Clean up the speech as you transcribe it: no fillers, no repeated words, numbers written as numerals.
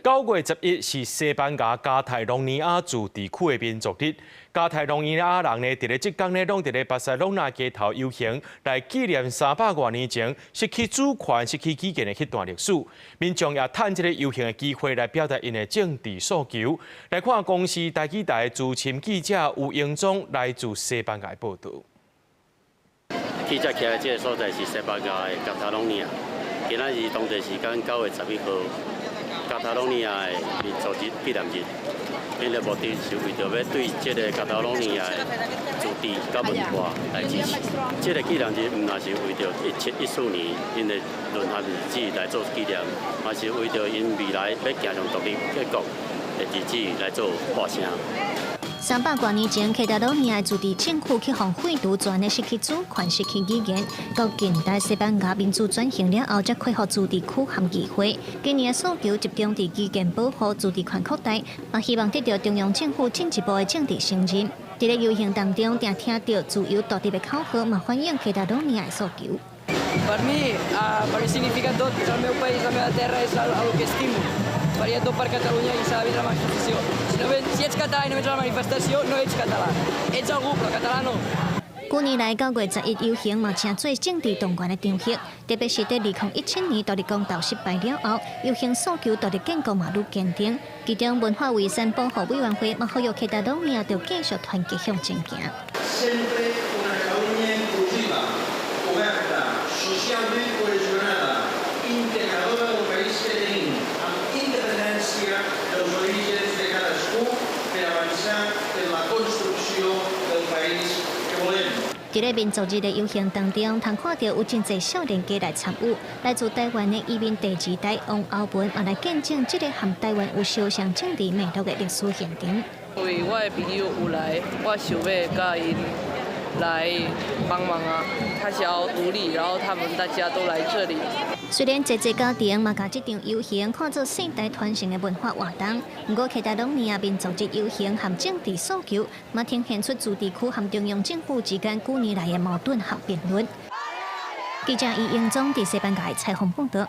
9月11是西班牙加泰隆尼亚自治区的民族日。加泰隆尼亚人呢，伫咧即天呢，拢伫咧巴塞隆纳街头游行，来纪念300多年前失去主权、失去主权的迄段历史。民众也趁这个游行的机会来表达因的政治诉求。来看公视台记台驻深记者吴英忠来自西班牙的报道。记者徛的这个所在是西班牙的加泰隆尼亚。今仔日当地时间9月11号，加泰隆尼亚的民族日纪念日。因的目的是为着要对这个加泰隆尼亚的自治甲文化来支持。这个纪念日唔但是为着1714年因的沦陷日子来做纪念，嘛是为着因未来要走向独立建国的日子来做发声。300多年前，加泰罗尼亚自治政府去向废除全的失去主权、失去语言。到近代西班牙民主转型了后，才恢复自治区和议会。今年的诉求集中在语言保护、自治权扩大，也希望得到中央政府进一步的政治承认。在游行当中，常听到自由独立的口号，嘛反映加泰罗尼亚的诉求。Para mim, para o significado do meu país, da minha terra, é algo que estimo. Faria tot per Catalunya i s'ha de vindre a la manifestació. Si ets català i no vens a la manifestació, no ets català. Ets algú, però català no. 旧年来9月11游行嘛，成做政治动员的场合，特别是在2017年独立公投失败了后，游行诉求独立建国嘛愈坚定。其中文化遗产保护委员会嘛呼吁加泰罗尼亚要继续团结向前行。socialmente cohesionada, integradora del país que tenim, amb independència dels orígens de cadascú per avançar en la construcció del país que volem. 在个民族日的游行当中，通看到有真侪少年家来参与。来自台湾的移民第2代王敖文也来见证这个和台湾有相像政治脉络的历史现场。因为我的朋友有来，我想要甲因来帮忙啊！他想要独立，然后他们大家都来这里。虽然侪家庭嘛把这场游行看作世代传承的文化活动，不过加泰罗尼亚民族日游行和政治诉求，嘛呈现出自治区和中央政府之间几年来的矛盾和辩论。记者伊英忠伫西班牙采访报道。